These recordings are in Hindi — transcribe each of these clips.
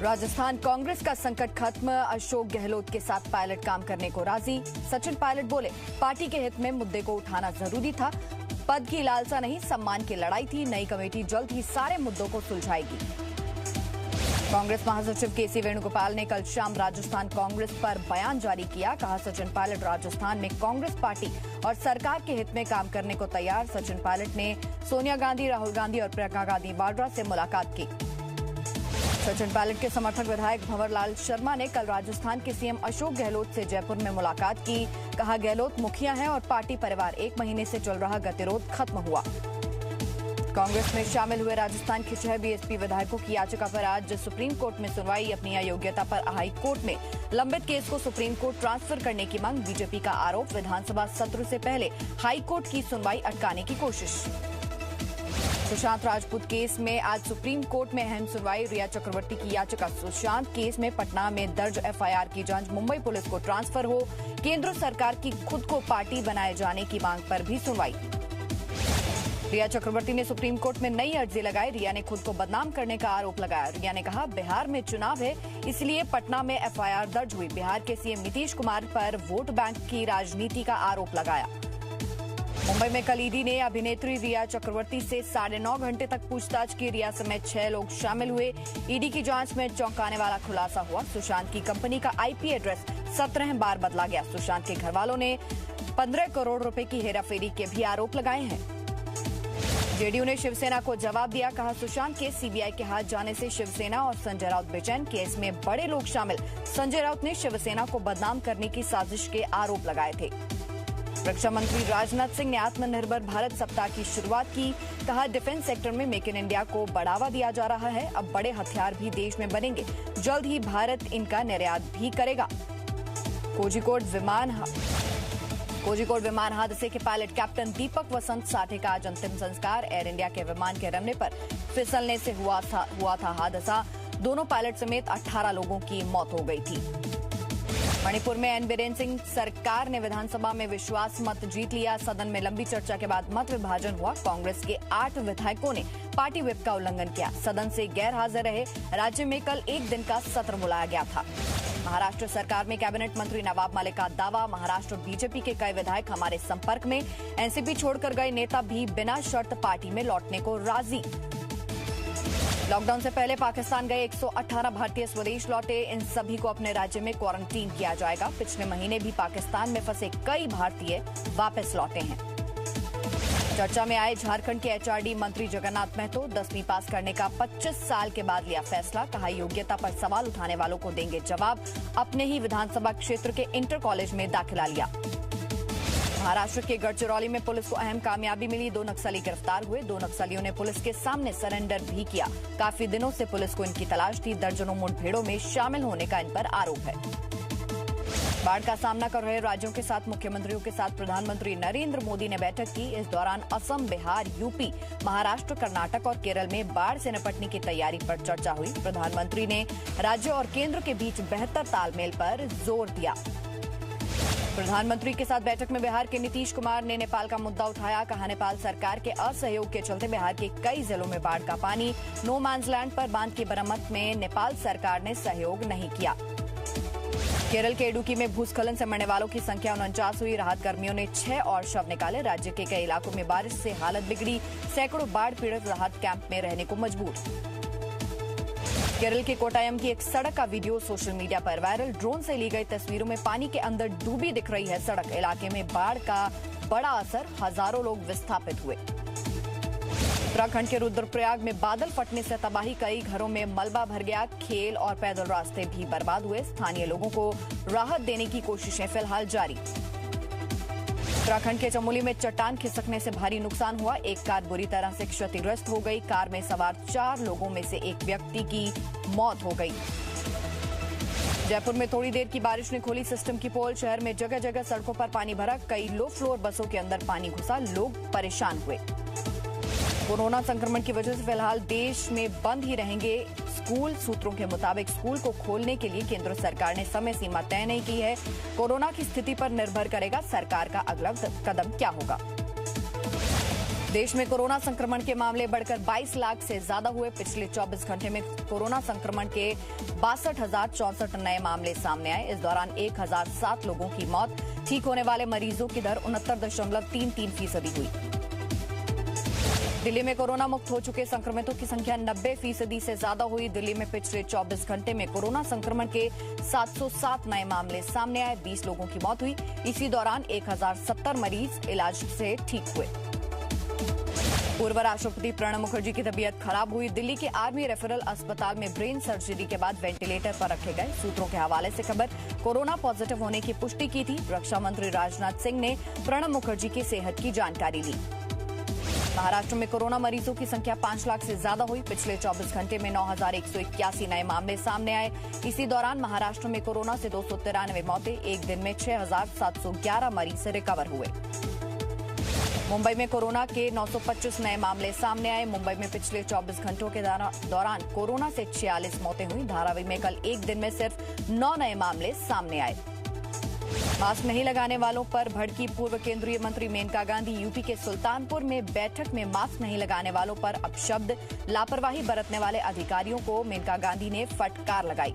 राजस्थान कांग्रेस का संकट खत्म, अशोक गहलोत के साथ पायलट काम करने को राजी। सचिन पायलट बोले, पार्टी के हित में मुद्दे को उठाना जरूरी था, पद की लालसा नहीं सम्मान की लड़ाई थी। नई कमेटी जल्द ही सारे मुद्दों को सुलझाएगी। कांग्रेस महासचिव केसी वेणुगोपाल ने कल शाम राजस्थान कांग्रेस पर बयान जारी किया। कहा, सचिन पायलट राजस्थान में कांग्रेस पार्टी और सरकार के हित में काम करने को तैयार। सचिन पायलट ने सोनिया गांधी, राहुल गांधी और प्रियंका गांधी वाड्रा से मुलाकात की। सचिन पायलट के समर्थक विधायक भंवर लाल शर्मा ने कल राजस्थान के सीएम अशोक गहलोत से जयपुर में मुलाकात की। कहा, गहलोत मुखिया हैं और पार्टी परिवार, 1 महीने से चल रहा गतिरोध खत्म हुआ। कांग्रेस में शामिल हुए राजस्थान के 6 बीएसपी विधायकों की याचिका पर आज सुप्रीम कोर्ट में सुनवाई। अपनी अयोग्यता पर हाई कोर्ट में लंबित केस को सुप्रीम कोर्ट ट्रांसफर करने की मांग। बीजेपी का आरोप, विधानसभा सत्र से पहले हाई कोर्ट की सुनवाई अटकाने की कोशिश। सुशांत राजपूत केस में आज सुप्रीम कोर्ट में अहम सुनवाई। रिया चक्रवर्ती की याचिका, सुशांत केस में पटना में दर्ज एफआईआर की जांच मुंबई पुलिस को ट्रांसफर हो। केंद्र सरकार की खुद को पार्टी बनाए जाने की मांग पर भी सुनवाई। रिया चक्रवर्ती ने सुप्रीम कोर्ट में नई अर्जी लगाई। रिया ने खुद को बदनाम करने का आरोप लगाया। रिया ने कहा, बिहार में चुनाव है, इसलिए पटना में एफआईआर दर्ज हुई। बिहार के सीएम नीतीश कुमार पर वोट बैंक की राजनीति का आरोप लगाया। मुंबई में कल ईडी ने अभिनेत्री रिया चक्रवर्ती से 9.5 घंटे तक पूछताछ की। रिया समेत 6 लोग शामिल हुए। ईडी की जांच में चौंकाने वाला खुलासा हुआ। सुशांत की कंपनी का आईपी एड्रेस 17 बार बदला गया। सुशांत के घरवालों ने 15 करोड़ रुपए की हेराफेरी के भी आरोप लगाए हैं। जेडीयू ने शिवसेना को जवाब दिया। कहा, सुशांत के सीबीआई के हाथ जाने से शिवसेना और संजय राउत बेचैन। केस में बड़े लोग शामिल। संजय राउत ने शिवसेना को बदनाम करने की साजिश के आरोप लगाए थे। रक्षा मंत्री राजनाथ सिंह ने आत्मनिर्भर भारत सप्ताह की शुरुआत की। कहा, डिफेंस सेक्टर में मेक इन इंडिया को बढ़ावा दिया जा रहा है। अब बड़े हथियार भी देश में बनेंगे। जल्द ही भारत इनका निर्यात भी करेगा। कोझिकोड विमान हादसे के पायलट कैप्टन दीपक वसंत साठे का आज अंतिम संस्कार। एयर इंडिया के विमान के रनवे पर फिसलने से हुआ था हादसा। दोनों पायलट समेत 18 लोगों की मौत हो गई थी। मणिपुर में एन बीरेन सिंह सरकार ने विधानसभा में विश्वास मत जीत लिया। सदन में लंबी चर्चा के बाद मत विभाजन हुआ। कांग्रेस के 8 विधायकों ने पार्टी व्हिप का उल्लंघन किया, सदन से गैर हाजिर रहे। राज्य में कल 1 दिन का सत्र बुलाया गया था। महाराष्ट्र सरकार में कैबिनेट मंत्री नवाब मलिक का दावा। महाराष्ट्र बीजेपी के कई विधायक हमारे संपर्क में। एनसीपी छोड़कर गए नेता भी बिना शर्त पार्टी में लौटने को राजी। लॉकडाउन से पहले पाकिस्तान गए 118 भारतीय स्वदेश लौटे। इन सभी को अपने राज्य में क्वारंटीन किया जाएगा। पिछले महीने भी पाकिस्तान में फंसे कई भारतीय वापस लौटे हैं। चर्चा में आए झारखंड के एचआरडी मंत्री जगन्नाथ महतो। 10वीं पास करने का 25 साल के बाद लिया फैसला। कहा, योग्यता पर सवाल उठाने वालों को देंगे जवाब। अपने ही विधानसभा क्षेत्र के इंटर कॉलेज में दाखिला लिया। महाराष्ट्र के गढ़चिरौली में पुलिस को अहम कामयाबी मिली। 2 नक्सली गिरफ्तार हुए। 2 नक्सलियों ने पुलिस के सामने सरेंडर भी किया। काफी दिनों से पुलिस को इनकी तलाश थी। दर्जनों मुठभेड़ों में शामिल होने का इन पर आरोप है। बाढ़ का सामना कर रहे राज्यों के साथ मुख्यमंत्रियों के साथ प्रधानमंत्री नरेंद्र मोदी ने बैठक की। इस दौरान असम, बिहार, यूपी, महाराष्ट्र, कर्नाटक और केरल में बाढ़ से निपटने की तैयारी पर चर्चा हुई। प्रधानमंत्री ने राज्य और केंद्र के बीच बेहतर तालमेल पर जोर दिया। प्रधानमंत्री के साथ बैठक में बिहार के नीतीश कुमार ने नेपाल का मुद्दा उठाया। कहा, नेपाल सरकार के असहयोग के चलते बिहार के कई जिलों में बाढ़ का पानी। नो मैंस लैंड पर बांध की मरम्मत में नेपाल सरकार ने सहयोग नहीं किया। केरल के इडुक्की में भूस्खलन से मरने वालों की संख्या 49 हुई। राहत कर्मियों ने 6 और शव निकाले। राज्य के कई इलाकों में बारिश से हालत बिगड़ी। सैकड़ों बाढ़ पीड़ित राहत कैंप में रहने को मजबूर। केरल के कोटायम की एक सड़क का वीडियो सोशल मीडिया पर वायरल। ड्रोन से ली गई तस्वीरों में पानी के अंदर डूबी दिख रही है सड़क। इलाके में बाढ़ का बड़ा असर, हजारों लोग विस्थापित हुए। उत्तराखंड के रुद्रप्रयाग में बादल फटने से तबाही। कई घरों में मलबा भर गया। खेल और पैदल रास्ते भी बर्बाद हुए। स्थानीय लोगों को राहत देने की कोशिशें फिलहाल जारी। उत्तराखंड के चमोली में चट्टान खिसकने से भारी नुकसान हुआ। एक कार बुरी तरह से क्षतिग्रस्त हो गई। कार में सवार 4 लोगों में से एक व्यक्ति की मौत हो गई। जयपुर में थोड़ी देर की बारिश ने खोली सिस्टम की पोल। शहर में जगह जगह सड़कों पर पानी भरा। कई लो फ्लोर बसों के अंदर पानी घुसा। लोग परेशान हुए। कोरोना संक्रमण की वजह से फिलहाल देश में बंद ही रहेंगे स्कूल। सूत्रों के मुताबिक स्कूल को खोलने के लिए केंद्र सरकार ने समय सीमा तय नहीं की है। कोरोना की स्थिति पर निर्भर करेगा सरकार का अगला कदम क्या होगा। देश में कोरोना संक्रमण के मामले बढ़कर 22 लाख से ज्यादा हुए। पिछले 24 घंटे में कोरोना संक्रमण के 62,064 नए मामले सामने आए। इस दौरान 1,007 लोगों की मौत। ठीक होने वाले मरीजों की दर 69.33% हुई। दिल्ली में कोरोना मुक्त हो चुके संक्रमितों की संख्या 90% से ज्यादा हुई। दिल्ली में पिछले 24 घंटे में कोरोना संक्रमण के 707 नए मामले सामने आए। 20 लोगों की मौत हुई। इसी दौरान 1,070 मरीज इलाज से ठीक हुए। पूर्व राष्ट्रपति प्रणब मुखर्जी की तबीयत खराब हुई। दिल्ली के आर्मी रेफरल अस्पताल में ब्रेन सर्जरी के बाद वेंटिलेटर पर रखे गए। सूत्रों के हवाले से खबर कोरोना पॉजिटिव होने की पुष्टि की थी। रक्षा मंत्री राजनाथ सिंह ने प्रणब मुखर्जी की सेहत की जानकारी ली। महाराष्ट्र में कोरोना मरीजों की संख्या 5 लाख से ज्यादा हुई। पिछले 24 घंटे में 9,181 नए मामले सामने आए। इसी दौरान महाराष्ट्र में कोरोना से 293 मौतें। एक दिन में 6,711 मरीज रिकवर हुए। मुंबई में कोरोना के 925 नए मामले सामने आए। मुंबई में पिछले 24 घंटों के दौरान कोरोना से 46 मौतें हुई। धारावी में कल एक दिन में सिर्फ 9 नए मामले सामने आए। मास्क नहीं लगाने वालों पर भड़की पूर्व केंद्रीय मंत्री मेनका गांधी। यूपी के सुल्तानपुर में बैठक में मास्क नहीं लगाने वालों पर अपशब्द, लापरवाही बरतने वाले अधिकारियों को मेनका गांधी ने फटकार लगाई।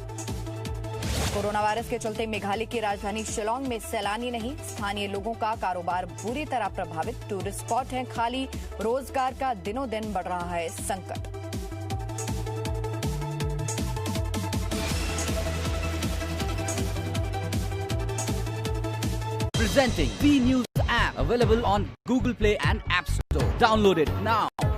कोरोना वायरस के चलते मेघालय की राजधानी शिलांग में सैलानी नहीं, स्थानीय लोगों का कारोबार बुरी तरह प्रभावित। टूरिस्ट स्पॉट हैं खाली। रोजगार का दिनों दिन बढ़ रहा है संकट। Presenting V News app, available on Google Play and App Store. Download it now.